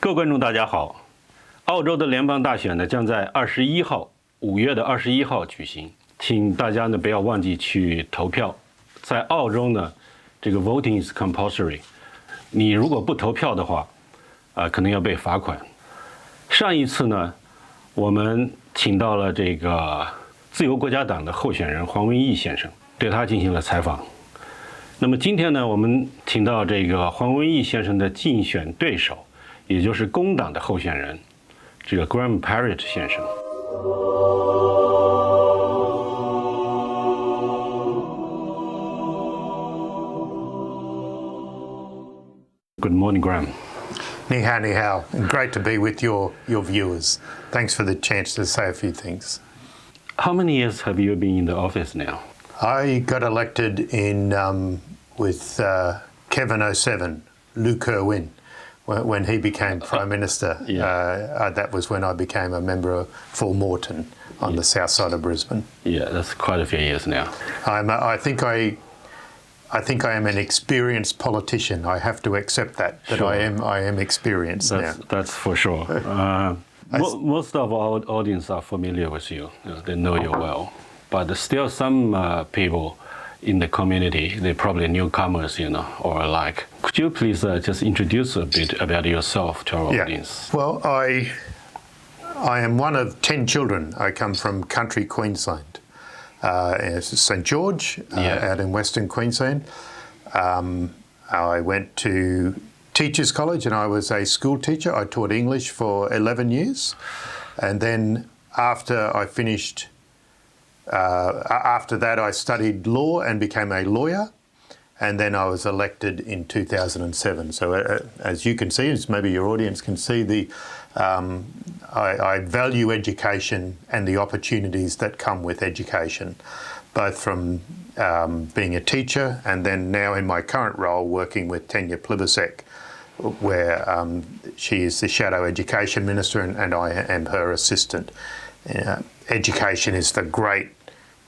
各位观众，大家好。澳洲的联邦大选呢，将在5月21号举行，请大家呢不要忘记去投票。在澳洲呢，这个 voting is compulsory， 你如果不投票的话，可能要被罚款。上一次呢，我们请到了这个自由国家党的候选人黄文毅先生，对他进行了采访。那么今天呢，我们请到这个黄文毅先生的竞选对手，也就是工党的候选人，这个 Graham Perrett 先生。Good morning, Graham. 你好，你好. Great to be with your viewers. Thanks for the chance to say a few things. How many years have you been in the office now? I got elected with Kevin 07, Lou Kerwin, when he became Prime Minister. That was when I became a member for Moreton on the south side of Brisbane. Yeah, that's quite a few years now. I think I am an experienced politician. I have to accept that Sure. I am experienced now. That's for sure. Most of our audience are familiar with you. They know you well. But still some people in the community, they're probably newcomers, or like. Could you please just introduce a bit about yourself to our audience? Well, I am one of 10 children. I come from country Queensland, St George, out in Western Queensland. I went to Teachers College and I was a school teacher. I taught English for 11 years. And then after I finished, after that I studied law and became a lawyer. And then I was elected in 2007. So as you can see, as maybe your audience can see, I value education and the opportunities that come with education, both from being a teacher and then now in my current role working with Tanya Plibersek, where she is the Shadow Education Minister and I am her assistant. Education is the great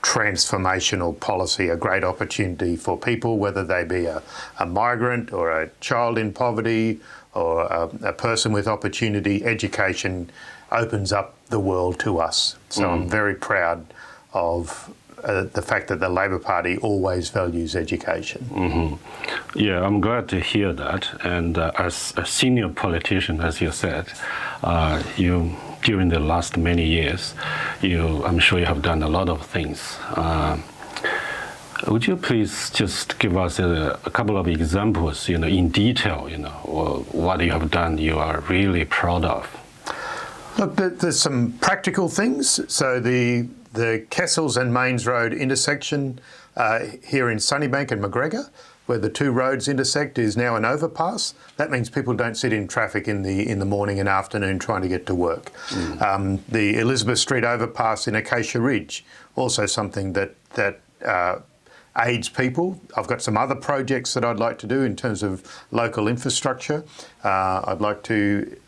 transformational policy, a great opportunity for people, whether they be a migrant or a child in poverty or a person with opportunity. Education opens up the world to us. So I'm very proud of the fact that the Labor Party always values education. Mm-hmm. Yeah, I'm glad to hear that. And as a senior politician, as you said, during the last many years, I'm sure you have done a lot of things. Would you please just give us a couple of examples, in detail, or what you have done you are really proud of? Look, there's some practical things. So the Kessels and Mains Road intersection here in Sunnybank and McGregor, where the two roads intersect, is now an overpass. That means people don't sit in traffic in the morning and afternoon trying to get to work. The Elizabeth Street overpass in Acacia Ridge, also something that aids people. I've got some other projects that I'd like to do in terms of local infrastructure. I'd like to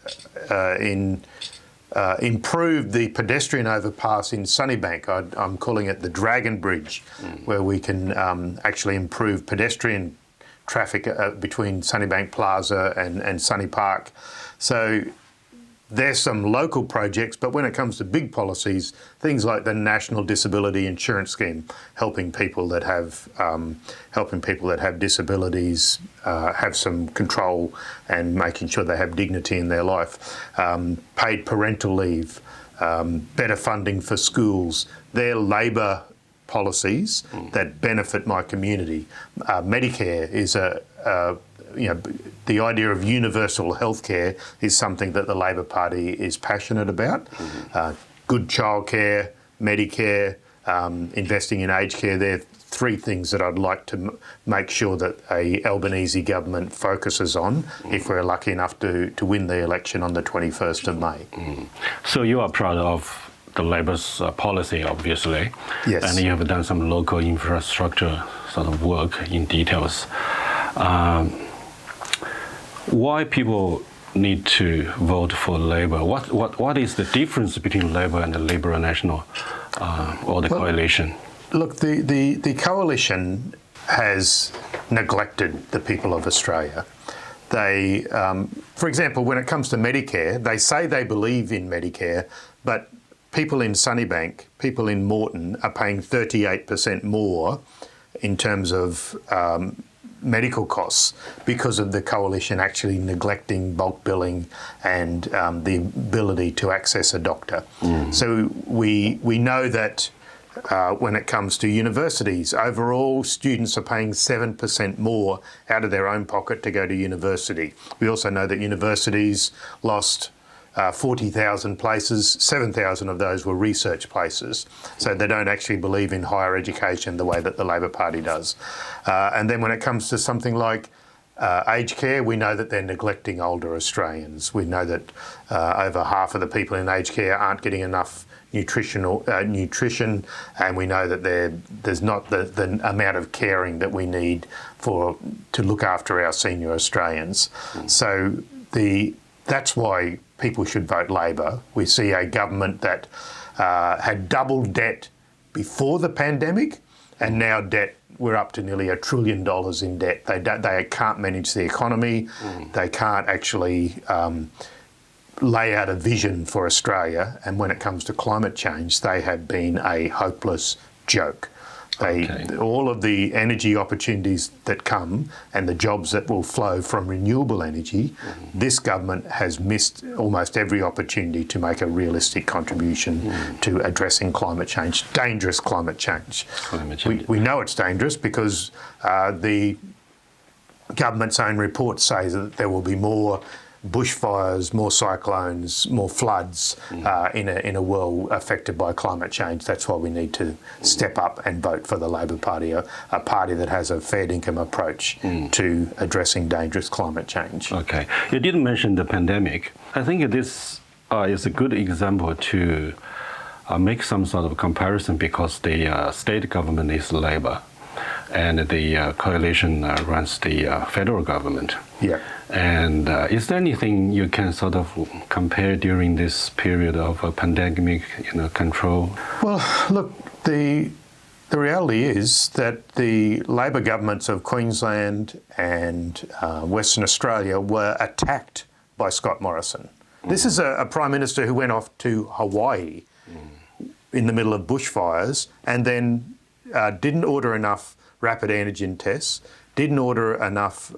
improve the pedestrian overpass in Sunnybank. I'm calling it the Dragon Bridge, where we can actually improve pedestrian traffic between Sunnybank Plaza and Sunny Park. So there's some local projects, but when it comes to big policies, things like the National Disability Insurance Scheme, helping people that have disabilities have some control and making sure they have dignity in their life, paid parental leave, better funding for schools. They're Labor policies that benefit my community. Medicare is the idea of universal healthcare is something that the Labor Party is passionate about. Good childcare, Medicare, investing in aged care, they're three things that I'd like to make sure that a Albanese government focuses on if we're lucky enough to win the election on the 21st of May. So you are proud of the Labor's policy, obviously. Yes. And you have done some local infrastructure sort of work in details. Why people need to vote for Labor? What is the difference between Labor and the Liberal National or the coalition? Look, the coalition has neglected the people of Australia. they, for example, when it comes to Medicare, they say they believe in Medicare, but people in Sunnybank, people in Moreton are paying 38% more in terms of medical costs because of the coalition actually neglecting bulk billing and the ability to access a doctor. So we know that when it comes to universities, overall students are paying 7% more out of their own pocket to go to university. We also know that universities lost 40,000 places, 7,000 of those were research places. So they don't actually believe in higher education the way that the Labor Party does. And then when it comes to something like aged care, we know that they're neglecting older Australians. We know that over half of the people in aged care aren't getting enough nutrition, and we know that there's not the amount of caring that we need to look after our senior Australians. So that's why people should vote Labor. We see a government that had doubled debt before the pandemic, and now we're up to nearly $1 trillion in debt. They can't manage the economy. They can't actually lay out a vision for Australia. And when it comes to climate change, they have been a hopeless joke. All of the energy opportunities that come and the jobs that will flow from renewable energy, this government has missed almost every opportunity to make a realistic contribution to addressing climate change, dangerous climate change. We know it's dangerous because the government's own reports say that there will be more bushfires, more cyclones, more floods in a world affected by climate change. That's why we need to step up and vote for the Labor Party, a party that has a fair income approach to addressing dangerous climate change. Okay. You didn't mention the pandemic. I think this is a good example to make some sort of comparison because the state government is Labor and the coalition runs the federal government. Yeah. And is there anything you can sort of compare during this period of pandemic, control? Well, look, the reality is that the Labor governments of Queensland and Western Australia were attacked by Scott Morrison. This is a Prime Minister who went off to Hawaii in the middle of bushfires and then didn't order enough rapid antigen tests, didn't order enough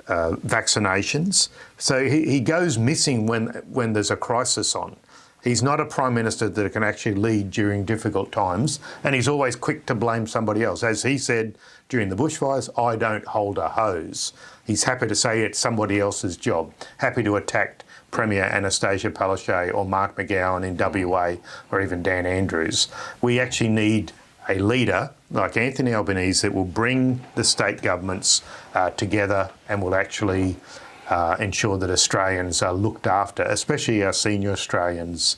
vaccinations. So he goes missing when there's a crisis on. He's not a Prime Minister that can actually lead during difficult times, and he's always quick to blame somebody else. As he said during the bushfires, I don't hold a hose. He's happy to say it's somebody else's job, happy to attack Premier Anastasia Palaszczuk or Mark McGowan in WA or even Dan Andrews. We actually need a leader like Anthony Albanese that will bring the state governments together and will actually ensure that Australians are looked after, especially our senior Australians,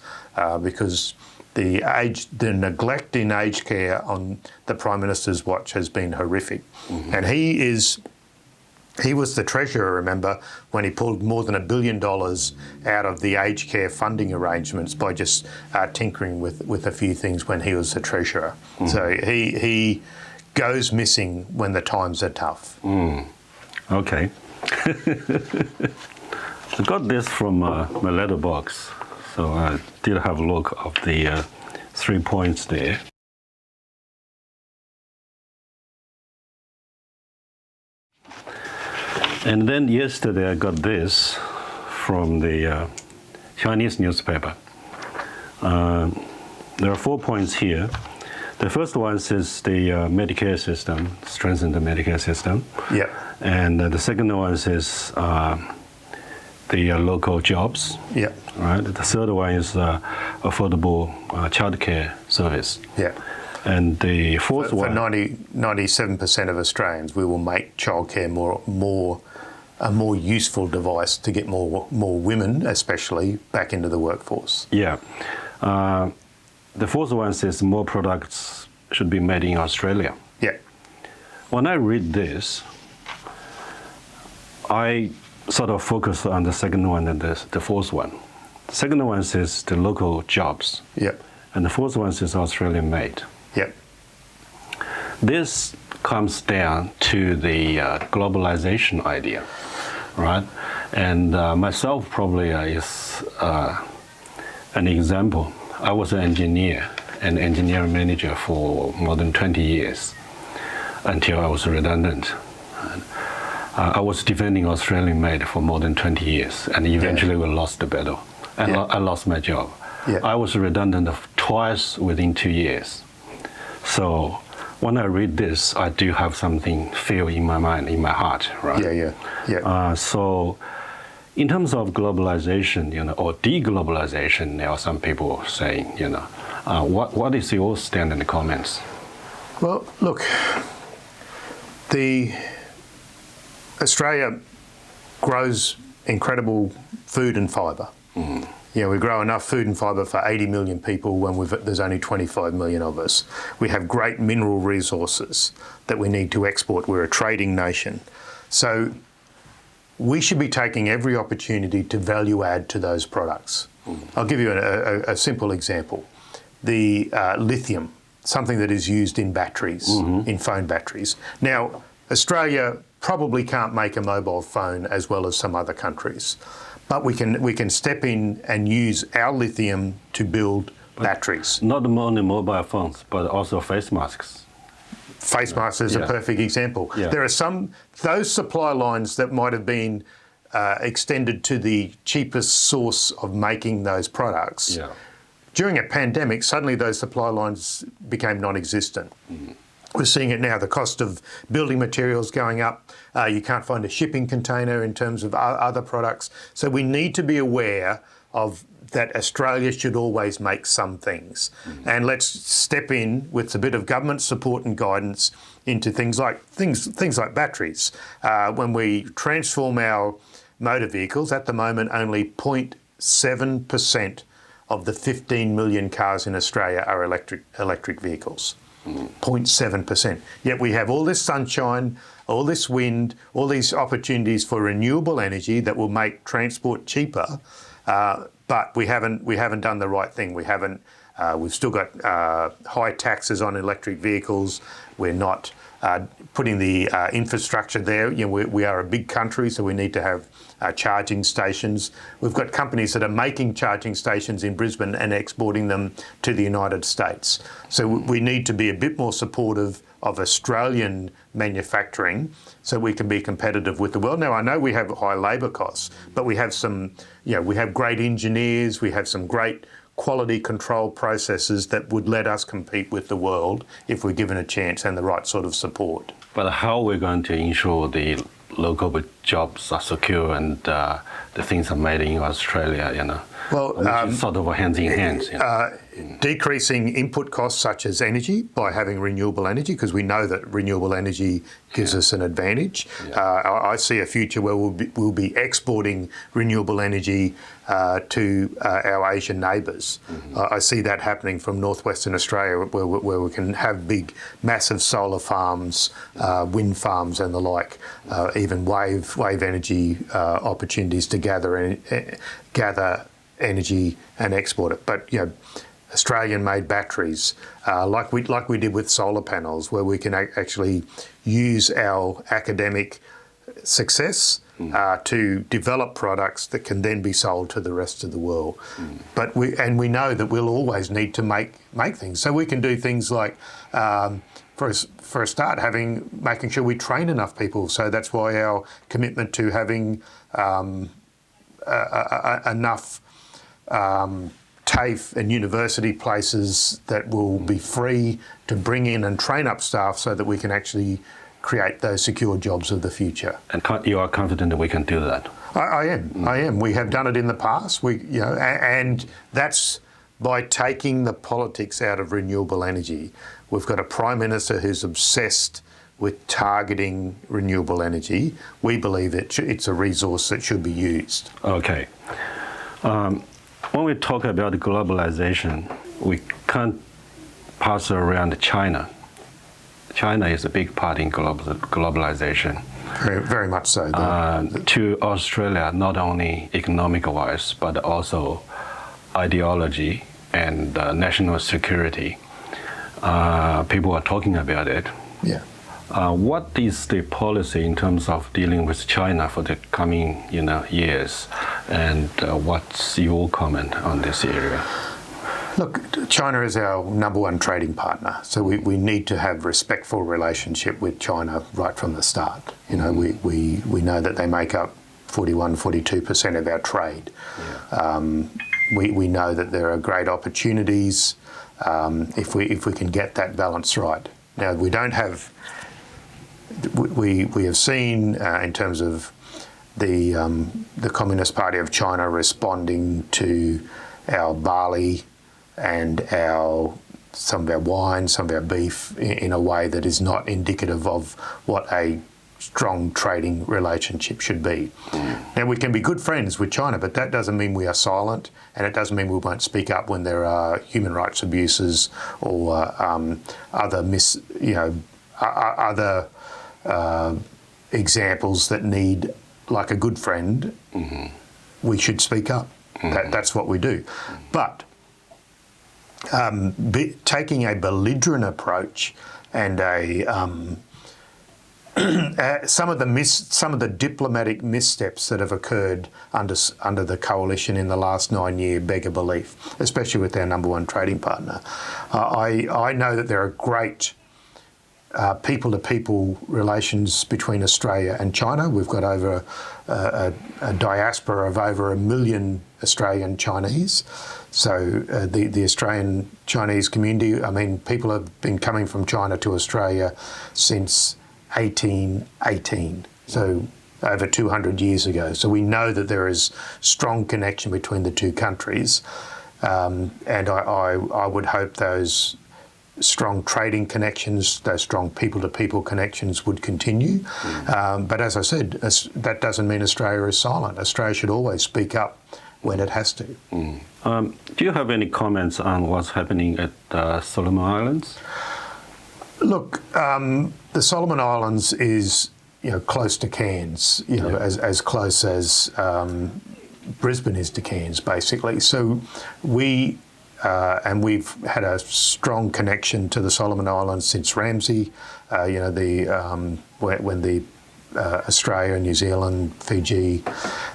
because the neglect in aged care on the Prime Minister's watch has been horrific. And he was the Treasurer, remember, when he pulled more than $1 billion out of the aged care funding arrangements by just tinkering with a few things when he was the Treasurer. So he goes missing when the times are tough. Okay. I got this from my letterbox, so I did have a look of the 3 points there. And then yesterday I got this from the Chinese newspaper. There are 4 points here. The first one is the Medicare system, strengthen the Medicare system. Yeah. And the second one is the local jobs. Yeah. Right. The third one is affordable childcare service. Yeah. And the fourth one. For 97% of Australians, we will make childcare a more useful device to get more women, especially, back into the workforce. Yeah. The fourth one says more products should be made in Australia. Yeah. When I read this, I sort of focus on the second one and the fourth one. The second one says the local jobs. Yeah. And the fourth one says Australian made. Yeah. This comes down to the globalization idea, right? And myself probably is an example. I was an engineer and engineering manager for more than 20 years until I was redundant. I was defending Australian made for more than 20 years, and eventually we lost the battle, and I lost my job. Yeah. I was redundant twice within 2 years. So when I read this, I do have something feel in my mind, in my heart, right? Yeah. So in terms of globalization, or deglobalization, there are some people saying, what is your stand in the comments? Well, look, Australia grows incredible food and fibre. We grow enough food and fibre for 80 million people when there's only 25 million of us. We have great mineral resources that we need to export. We're a trading nation. So we should be taking every opportunity to value add to those products. I'll give you a simple example. The lithium, something that is used in batteries, in phone batteries. Now, Australia probably can't make a mobile phone as well as some other countries, but we can step in and use our lithium to build batteries. Not only mobile phones, but also face masks. Face masks is a perfect example. Yeah. There are those supply lines that might have been extended to the cheapest source of making those products. Yeah. During a pandemic, suddenly those supply lines became non-existent. We're seeing it now, the cost of building materials going up. You can't find a shipping container in terms of other products. So we need to be aware of that Australia should always make some things. And let's step in with a bit of government support and guidance into things like batteries. When we transform our motor vehicles, at the moment only 0.7% of the 15 million cars in Australia are electric vehicles. 0.7%. Yet we have all this sunshine, all this wind, all these opportunities for renewable energy that will make transport cheaper, but we haven't done the right thing. We've still got high taxes on electric vehicles. We're not putting the infrastructure there. We are a big country, so we need to have charging stations. We've got companies that are making charging stations in Brisbane and exporting them to the United States. So we need to be a bit more supportive of Australian manufacturing so we can be competitive with the world. Now, I know we have high labour costs, but we have we have great engineers, we have some great quality control processes that would let us compete with the world if we're given a chance and the right sort of support. But how are we going to ensure the local jobs are secure and the things are made in Australia, Well, which is sort of hands in hands. Decreasing input costs such as energy by having renewable energy, because we know that renewable energy gives us an advantage. I see a future where we'll be exporting renewable energy to our Asian neighbours. I see that happening from northwestern Australia, where we can have big, massive solar farms, wind farms, and the like, even wave energy opportunities to gather energy and export it. But Australian-made batteries, like we did with solar panels, where we can actually use our academic success to develop products that can then be sold to the rest of the world. But we know that we'll always need to make things. So we can do things like, for a start, making sure we train enough people. So that's why our commitment to having enough TAFE and university places that will be free to bring in and train up staff so that we can actually create those secure jobs of the future. And you are confident that we can do that? I am. We have done it in the past. And that's by taking the politics out of renewable energy. We've got a Prime Minister who's obsessed with targeting renewable energy. We believe it's a resource that should be used. Okay. When we talk about globalization, we can't pass around China. China is a big part in globalization. Very, very much so. To Australia, not only economic-wise, but also ideology and national security. People are talking about it. Yeah. What is the policy in terms of dealing with China for the coming years, and what's your comment on this area? Look, China is our number one trading partner, so we need to have respectful relationship with China right from the start. We know that they make up 42% of our trade. Yeah. We know that there are great opportunities if we can get that balance right. Now we have seen in terms of the Communist Party of China responding to our barley and some of our wine, some of our beef in a way that is not indicative of what a strong trading relationship should be. Now we can be good friends with China, but that doesn't mean we are silent, and it doesn't mean we won't speak up when there are human rights abuses or other examples that need, like a good friend, we should speak up. That's what we do. But taking a belligerent approach and some of the diplomatic missteps that have occurred under the coalition in the last 9 years beg a belief, especially with our number one trading partner. I know that there are great people-to-people relations between Australia and China. We've got over a diaspora of over 1 million Australian Chinese. So the Australian Chinese community, people have been coming from China to Australia since 1818, so over 200 years ago. So we know that there is strong connection between the two countries, and I would hope those strong trading connections, those strong people-to-people connections would continue. But as I said, that doesn't mean Australia is silent. Australia should always speak up when it has to. Do you have any comments on what's happening at the Solomon Islands? Look, the Solomon Islands is close to Cairns, as close as Brisbane is to Cairns, basically. So we've had a strong connection to the Solomon Islands since Ramsay. When the Australia, New Zealand, Fiji,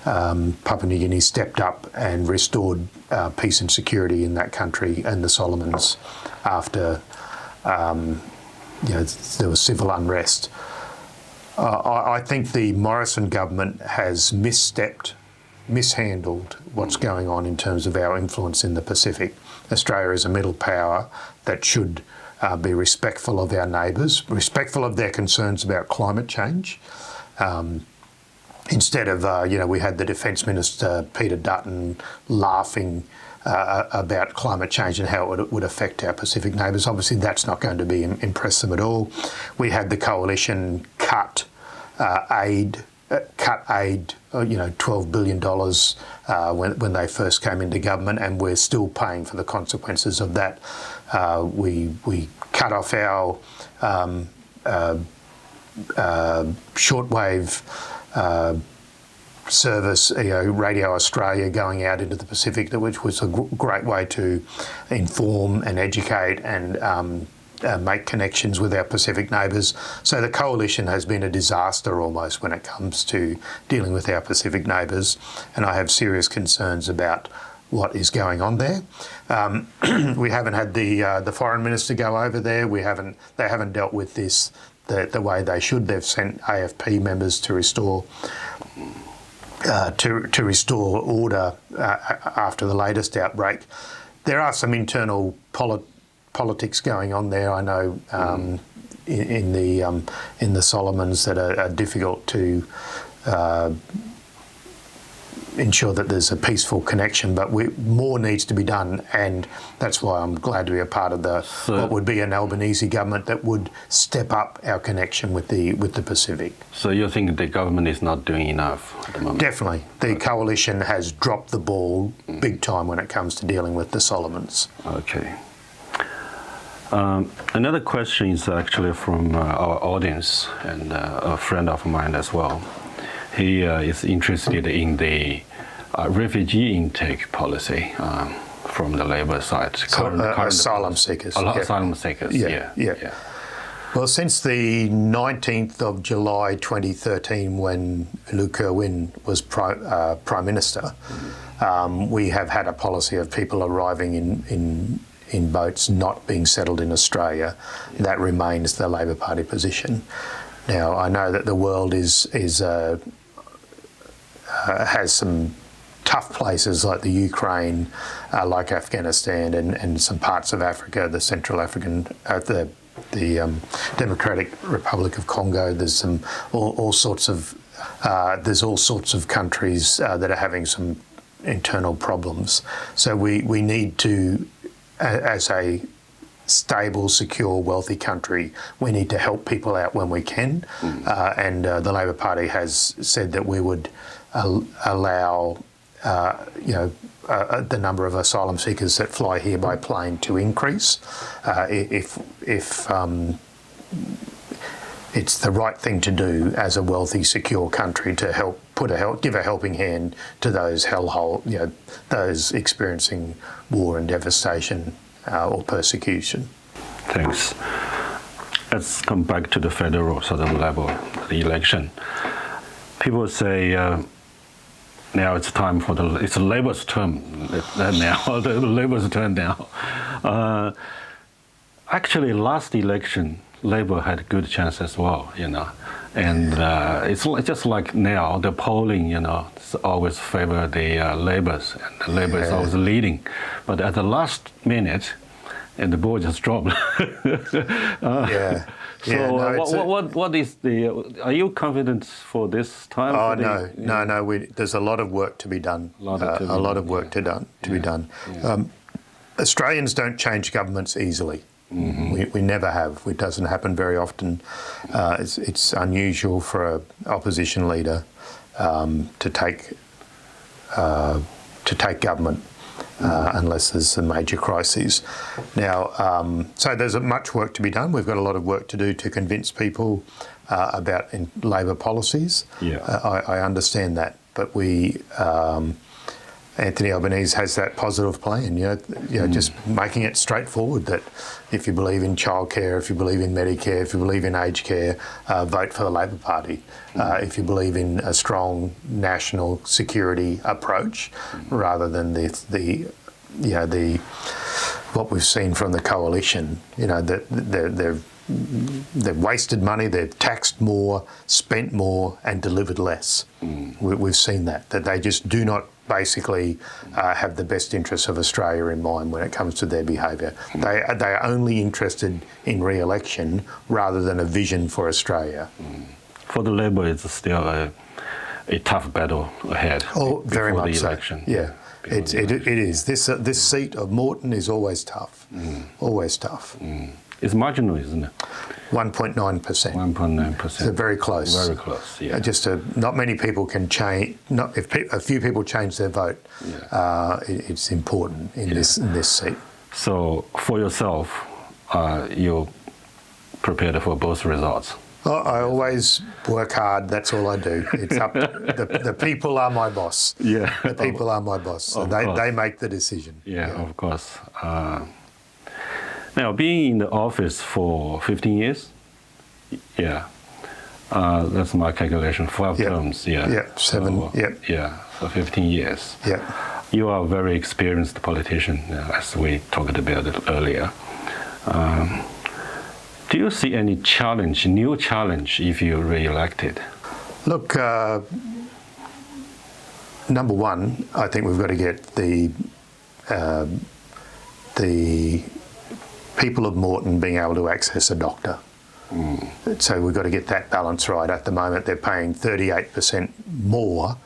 Papua New Guinea stepped up and restored peace and security in that country and the Solomons after there was civil unrest. I think the Morrison government has mishandled what's going on in terms of our influence in the Pacific. Australia is a middle power that should be respectful of our neighbours, respectful of their concerns about climate change. Instead of, we had the Defence Minister, Peter Dutton, laughing about climate change and how it would affect our Pacific neighbours. Obviously, that's not going to be impress them at all. We had the coalition cut aid, $12 billion when they first came into government, and we're still paying for the consequences of that. We cut off our shortwave service, Radio Australia going out into the Pacific, which was a great way to inform and educate and make connections with our Pacific neighbours. So the coalition has been a disaster almost when it comes to dealing with our Pacific neighbours, and I have serious concerns about what is going on there. We haven't had the foreign minister go over there. They haven't dealt with this the way they should. They've sent AFP members to restore order after the latest outbreak. There are some internal politics going on there, I know, in the Solomons that are difficult to ensure that there's a peaceful connection, but more needs to be done, and that's why I'm glad to be a part of what would be an Albanese government that would step up our connection with the Pacific. So you think the government is not doing enough at the moment? Definitely. The coalition has dropped the ball big time when it comes to dealing with the Solomons. Okay. Another question is actually from our audience and a friend of mine as well. He is interested in the refugee intake policy from the Labour side. Asylum seekers. Asylum seekers, yeah. Well, since the 19th of July 2013, when Lou Kerwin was Prime Minister, we have had a policy of people arriving in boats not being settled in Australia. That remains the Labor Party position. Now, I know that the world has some tough places like the Ukraine, like Afghanistan, and some parts of Africa, the Central African, the Democratic Republic of Congo. There's all sorts of countries that are having some internal problems. So we need to, as a stable, secure, wealthy country, we need to help people out when we can. And the Labor Party has said that we would allow the number of asylum seekers that fly here by plane to increase if it's the right thing to do as a wealthy, secure country to help give a helping hand to those those experiencing war and devastation or persecution. Thanks. Let's come back to the federal sort of level, the election. People say now it's time for it's Labour's term now. The Labour's turn now. Actually, last election, Labour had a good chance as well, and it's just like now the polling, it's always favor the Labours, and the Labour is always leading, but at the last minute, and the ball just dropped. What is are you confident for this time? Oh, no. There's a lot of work to be done. A lot of work to be done. Australians don't change governments easily. We never have. It doesn't happen very often. It's unusual for an opposition leader to take government. Unless there's some major crises. Now, so there's much work to be done. We've got a lot of work to do to convince people about Labor policies. I understand that, but Anthony Albanese has that positive plan, just making it straightforward that if you believe in childcare, if you believe in Medicare, if you believe in aged care, vote for the Labor Party. If you believe in a strong national security approach, rather than what we've seen from the coalition, that they've wasted money, they've taxed more, spent more, and delivered less. We've seen that they just do not basically have the best interests of Australia in mind when it comes to their behaviour. They are only interested in re-election rather than a vision for Australia. For the Labor, it's still a tough battle ahead. Oh, very much the election. So. Yeah, it is. This seat of Moreton is always tough. Always tough. It's marginal, isn't it? 1.9%. 1.9%. So very close. Very close. Yeah. Not many people can change. If a few people change their vote, it's important in this seat. So for yourself, you're prepared for both results. Oh, I always work hard. That's all I do. It's up. The people are my boss. Yeah. The people are my boss. So they make the decision. Yeah, of course. Now, being in the office for 15 years, that's my calculation, 12 terms, seven, for 15 years. Yeah. You are a very experienced politician, as we talked about it earlier. Do you see any new challenge, if you're re-elected? Look, number one, I think we've got to get the people of Moreton being able to access a doctor. So we've got to get that balance right. At the moment, they're paying 38% more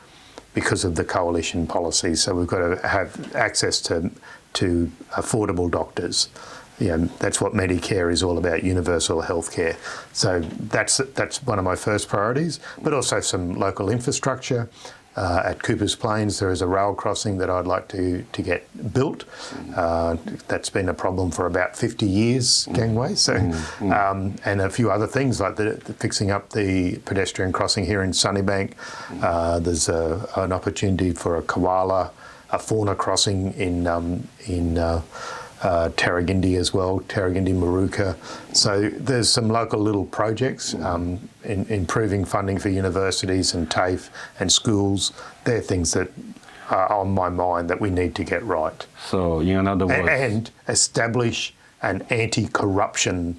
because of the coalition policy. So we've got to have access to affordable doctors. That's what Medicare is all about, universal health care. So that's one of my first priorities, but also some local infrastructure. At Cooper's Plains, there is a rail crossing that I'd like to get built. That's been a problem for about 50 years, gangway. So, and a few other things like fixing up the pedestrian crossing here in Sunnybank. There's an opportunity for a fauna crossing in Tarragindi as well, Tarragindi Maruka. So there's some local little projects, improving funding for universities and TAFE and schools. They're things that are on my mind that we need to get right. So in other words, and establish an anti-corruption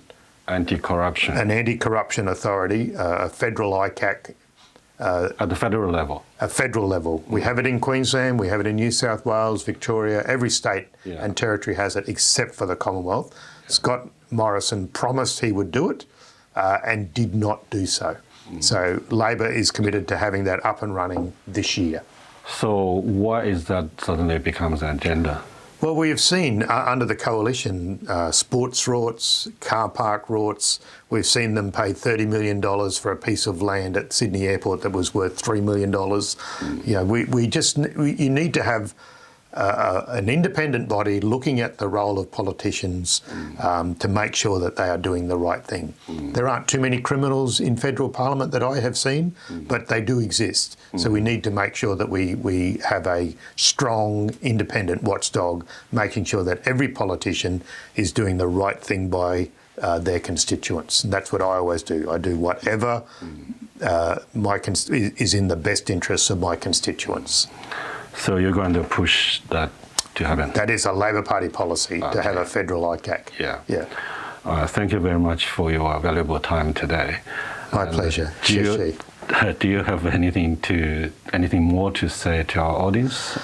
authority, a federal ICAC. At the federal level. At federal level. We have it in Queensland, we have it in New South Wales, Victoria, every state and territory has it except for the Commonwealth. Scott Morrison promised he would do it and did not do so. So Labor is committed to having that up and running this year. So why is that suddenly becomes an agenda? Well, we have seen under the coalition sports rorts, car park rorts. We've seen them pay $30 million for a piece of land at Sydney Airport that was worth $3 million. You know, you need to have an independent body looking at the role of politicians to make sure that they are doing the right thing. There aren't too many criminals in federal parliament that I have seen, but they do exist. So we need to make sure that we have a strong, independent watchdog, making sure that every politician is doing the right thing by their constituents. And that's what I always do. I do whatever is in the best interests of my constituents. So you're going to push that to happen? That is a Labor Party policy, to have a federal ICAC. Yeah. Yeah. Thank you very much for your valuable time today. My pleasure. Do you have anything more to say to our audience?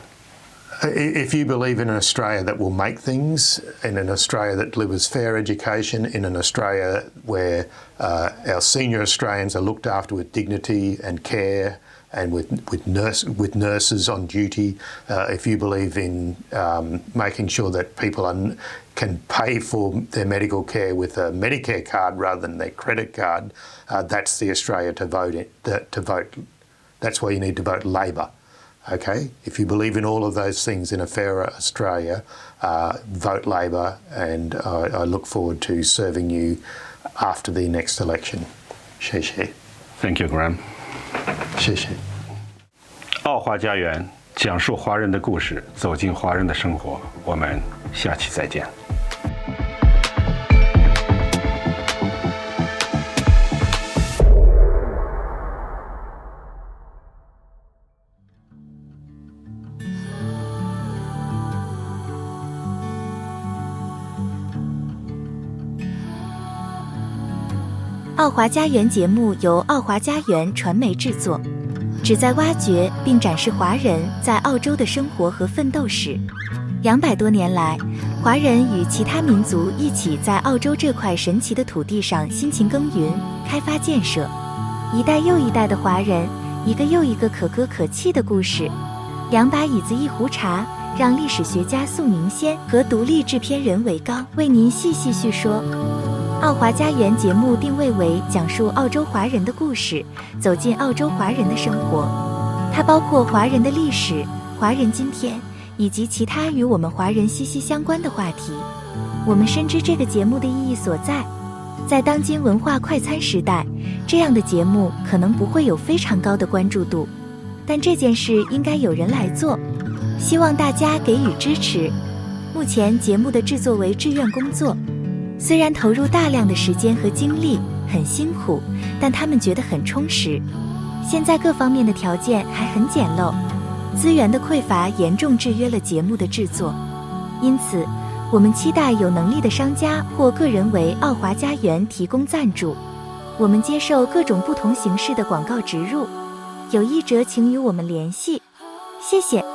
If you believe in an Australia that will make things, in an Australia that delivers fair education, in an Australia where our senior Australians are looked after with dignity and care, and with nurses on duty, if you believe in making sure that people can pay for their medical care with a Medicare card rather than their credit card, that's the Australia to vote. That's why you need to vote Labor. Okay? If you believe in all of those things in a fairer Australia, vote Labor, and I look forward to serving you after the next election. 谢谢. Thank you, Graham. 谢谢。澳华家园讲述华人的故事，走进华人的生活。我们下期再见。澳华家园节目由澳华家园传媒制作，旨在挖掘并展示华人在澳洲的生活和奋斗史。200多年来，华人与其他民族一起在澳洲这块神奇的土地上辛勤耕耘、开发建设。一代又一代的华人，一个又一个可歌可泣的故事。2把椅子一壶茶，让历史学家宋明先和独立制片人韦刚为您细细叙说。澳华家园节目定位为讲述澳洲华人的故事，走进澳洲华人的生活。它包括华人的历史、华人今天以及其他与我们华人息息相关的话题。我们深知这个节目的意义所在。在当今文化快餐时代，这样的节目可能不会有非常高的关注度，但这件事应该有人来做，希望大家给予支持。目前节目的制作为志愿工作，虽然投入大量的时间和精力，很辛苦，但他们觉得很充实。现在各方面的条件还很简陋，资源的匮乏严重制约了节目的制作。因此，我们期待有能力的商家或个人为澳华家园提供赞助。我们接受各种不同形式的广告植入，有意者请与我们联系。谢谢。